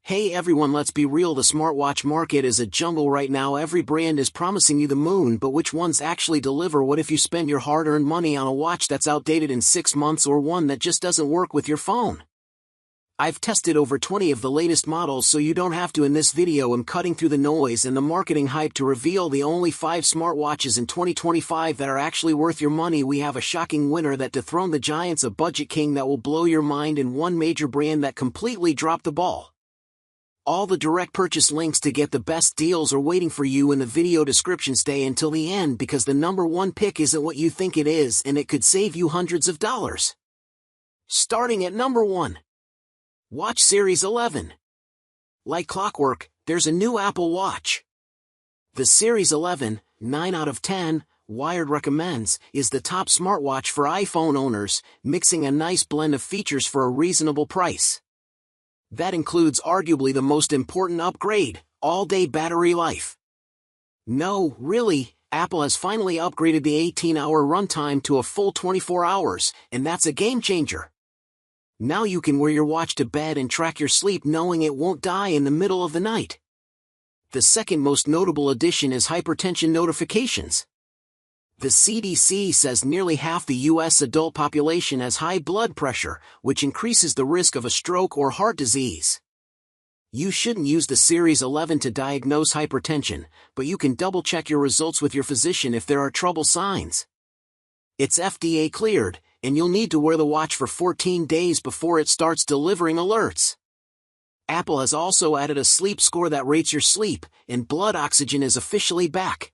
Hey everyone, let's be real, the smartwatch market is a jungle right now. Every brand is promising you the moon, but which ones actually deliver? What if you spend your hard-earned money on a watch that's outdated in 6 months or one that just doesn't work with your phone? I've tested over 20 of the latest models so you don't have to. In this video I'm cutting through the noise and the marketing hype to reveal the only 5 smartwatches in 2025 that are actually worth your money. We have a shocking winner that dethroned the giants, a budget king that will blow your mind, and one major brand that completely dropped the ball. All the direct purchase links to get the best deals are waiting for you in the video description. Stay until the end because the number one pick isn't what you think it is, and it could save you hundreds of dollars. Starting at number 1. Watch Series 11. Like clockwork, there's a new Apple Watch. The Series 11, 9 out of 10, Wired recommends, is the top smartwatch for iPhone owners, mixing a nice blend of features for a reasonable price. That includes arguably the most important upgrade, all-day battery life. No, really, Apple has finally upgraded the 18-hour runtime to a full 24 hours, and that's a game-changer. Now you can wear your watch to bed and track your sleep knowing it won't die in the middle of the night. The second most notable addition is hypertension notifications. The CDC says nearly half the U.S. adult population has high blood pressure, which increases the risk of a stroke or heart disease. You shouldn't use the Series 11 to diagnose hypertension, but you can double-check your results with your physician if there are trouble signs. It's FDA cleared, and you'll need to wear the watch for 14 days before it starts delivering alerts. Apple has also added a sleep score that rates your sleep, and blood oxygen is officially back.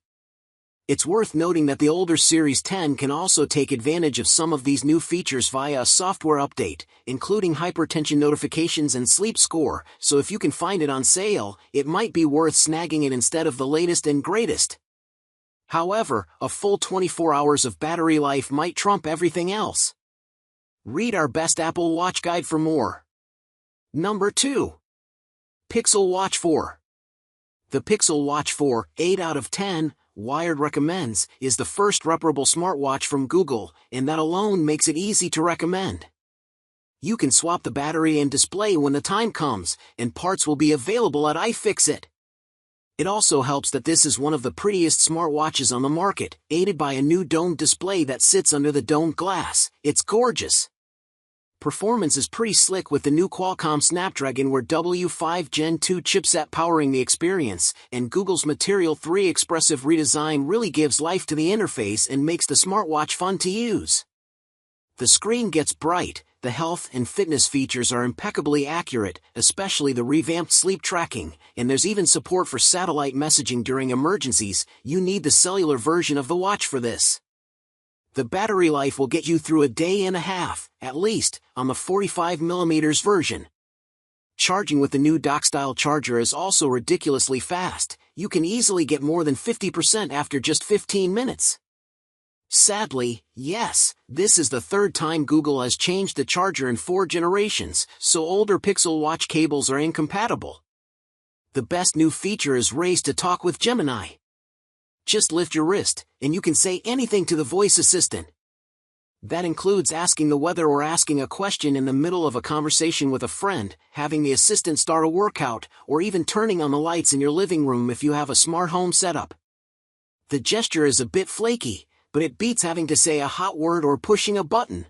It's worth noting that the older Series 10 can also take advantage of some of these new features via a software update, including hypertension notifications and sleep score, so if you can find it on sale, it might be worth snagging it instead of the latest and greatest. However, a full 24 hours of battery life might trump everything else. Read our best Apple Watch guide for more. Number 2. Pixel Watch 4. The Pixel Watch 4, 8 out of 10, Wired recommends, is the first reparable smartwatch from Google, and that alone makes it easy to recommend. You can swap the battery and display when the time comes, and parts will be available at iFixit. It also helps that this is one of the prettiest smartwatches on the market, aided by a new domed display that sits under the domed glass. It's gorgeous. Performance is pretty slick with the new Qualcomm Snapdragon W5 Gen 2 chipset powering the experience, and Google's Material 3 expressive redesign really gives life to the interface and makes the smartwatch fun to use. The screen gets bright, the health and fitness features are impeccably accurate, especially the revamped sleep tracking, and there's even support for satellite messaging during emergencies. You need the cellular version of the watch for this. The battery life will get you through a day and a half, at least, on the 45mm version. Charging with the new dock-style charger is also ridiculously fast. You can easily get more than 50% after just 15 minutes. Sadly, yes, this is the third time Google has changed the charger in 4 generations, so older Pixel Watch cables are incompatible. The best new feature is Raise to Talk with Gemini. Just lift your wrist, and you can say anything to the voice assistant. That includes asking the weather or asking a question in the middle of a conversation with a friend, having the assistant start a workout, or even turning on the lights in your living room if you have a smart home setup. The gesture is a bit flaky, but it beats having to say a hot word or pushing a button.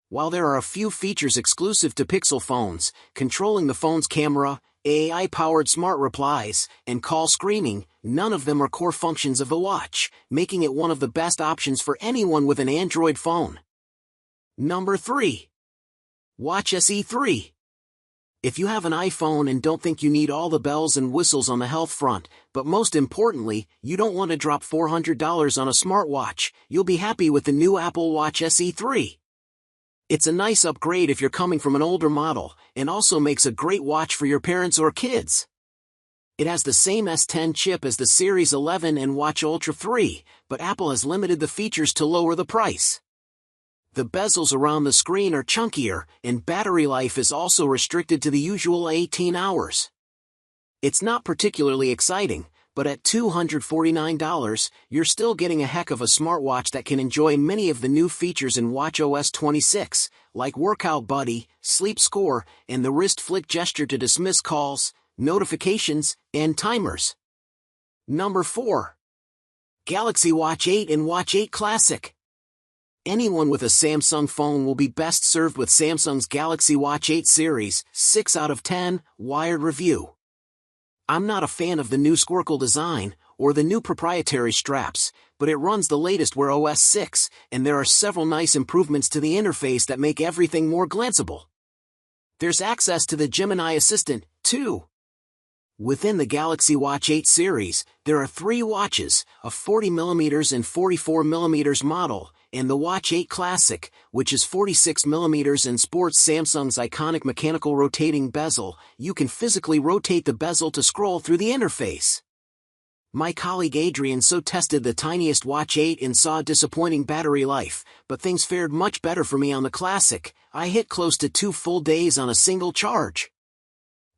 While there are a few features exclusive to Pixel phones, controlling the phone's camera, AI-powered smart replies, and call screening, none of them are core functions of the watch, making it one of the best options for anyone with an Android phone. Number 3. Watch SE 3. If you have an iPhone and don't think you need all the bells and whistles on the health front, but most importantly, you don't want to drop $400 on a smartwatch, you'll be happy with the new Apple Watch SE 3. It's a nice upgrade if you're coming from an older model, and also makes a great watch for your parents or kids. It has the same S10 chip as the Series 11 and Watch Ultra 3, but Apple has limited the features to lower the price. The bezels around the screen are chunkier, and battery life is also restricted to the usual 18 hours. It's not particularly exciting, but at $249, you're still getting a heck of a smartwatch that can enjoy many of the new features in watchOS 26, like Workout Buddy, Sleep Score, and the wrist flick gesture to dismiss calls, notifications, and timers. Number 4. Galaxy Watch 8 and Watch 8 Classic. Anyone with a Samsung phone will be best served with Samsung's Galaxy Watch 8 series, 6 out of 10, Wired review. I'm not a fan of the new squircle design, or the new proprietary straps, but it runs the latest Wear OS 6, and there are several nice improvements to the interface that make everything more glanceable. There's access to the Gemini Assistant, too. Within the Galaxy Watch 8 series, there are 3 watches, a 40mm and 44mm model, and the Watch 8 Classic, which is 46mm and sports Samsung's iconic mechanical rotating bezel. You can physically rotate the bezel to scroll through the interface. My colleague Adrian tested the tiniest Watch 8 and saw disappointing battery life, but things fared much better for me on the Classic. I hit close to 2 full days on a single charge.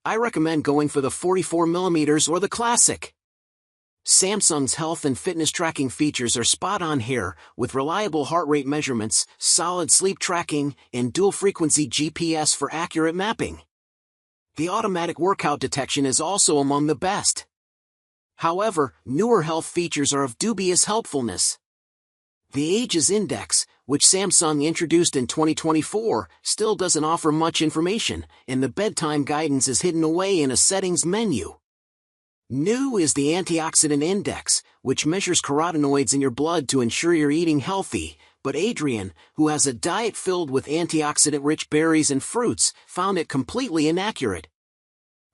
I recommend going for the 44mm or the Classic. Samsung's health and fitness tracking features are spot on here, with reliable heart rate measurements, solid sleep tracking, and dual-frequency GPS for accurate mapping. The automatic workout detection is also among the best. However, newer health features are of dubious helpfulness. The Ages Index, which Samsung introduced in 2024, still doesn't offer much information, and the bedtime guidance is hidden away in a settings menu. New is the Antioxidant Index, which measures carotenoids in your blood to ensure you're eating healthy, but Adrian, who has a diet filled with antioxidant-rich berries and fruits, found it completely inaccurate.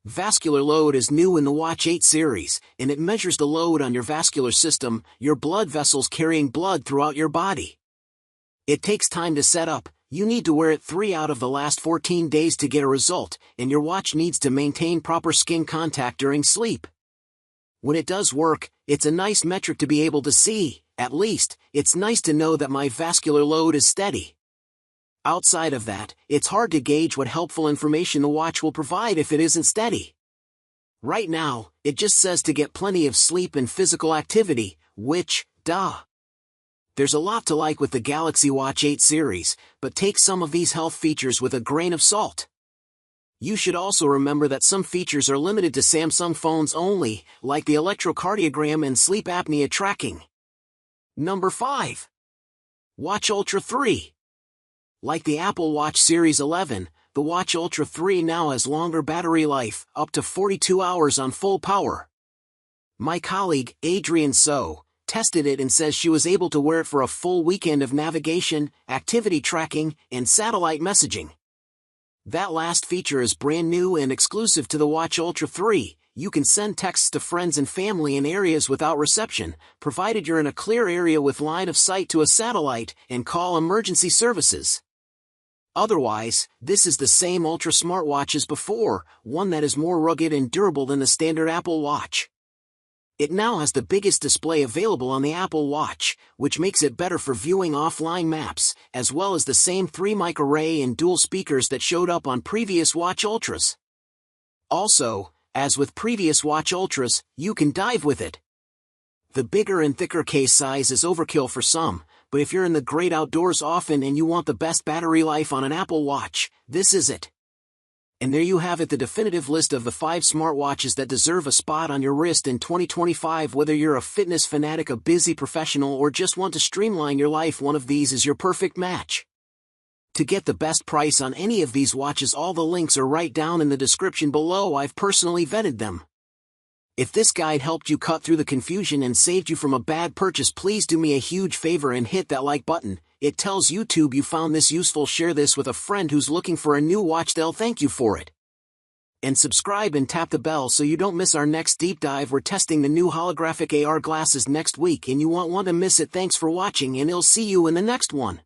Vascular load is new in the Watch 8 series, and it measures the load on your vascular system, your blood vessels carrying blood throughout your body. It takes time to set up. You need to wear it 3 out of the last 14 days to get a result, and your watch needs to maintain proper skin contact during sleep. When it does work, it's a nice metric to be able to see. At least, it's nice to know that my vascular load is steady. Outside of that, it's hard to gauge what helpful information the watch will provide if it isn't steady. Right now, it just says to get plenty of sleep and physical activity, which, There's a lot to like with the Galaxy Watch 8 series, but take some of these health features with a grain of salt. You should also remember that some features are limited to Samsung phones only, like the electrocardiogram and sleep apnea tracking. Number 5. Watch Ultra 3. Like the Apple Watch Series 11, the Watch Ultra 3 now has longer battery life, up to 42 hours on full power. My colleague, Adrian tested it and says she was able to wear it for a full weekend of navigation, activity tracking, and satellite messaging. That last feature is brand new and exclusive to the Watch Ultra 3. You can send texts to friends and family in areas without reception, provided you're in a clear area with line of sight to a satellite, and call emergency services. Otherwise, this is the same Ultra smartwatch as before, one that is more rugged and durable than the standard Apple Watch. It now has the biggest display available on the Apple Watch, which makes it better for viewing offline maps, as well as the same 3-mic array and dual speakers that showed up on previous Watch Ultras. Also, as with previous Watch Ultras, you can dive with it. The bigger and thicker case size is overkill for some, but if you're in the great outdoors often and you want the best battery life on an Apple Watch, this is it. And there you have it, the definitive list of the 5 smartwatches that deserve a spot on your wrist in 2025. Whether you're a fitness fanatic, a busy professional, or just want to streamline your life, one of these is your perfect match. To get the best price on any of these watches, all the links are right down in the description below. I've personally vetted them. If this guide helped you cut through the confusion and saved you from a bad purchase, please do me a huge favor and hit that like button. It tells YouTube you found this useful. Share this with a friend who's looking for a new watch, they'll thank you for it. And subscribe and tap the bell so you don't miss our next deep dive. We're testing the new holographic AR glasses next week and you won't want to miss it. Thanks for watching and I'll see you in the next one.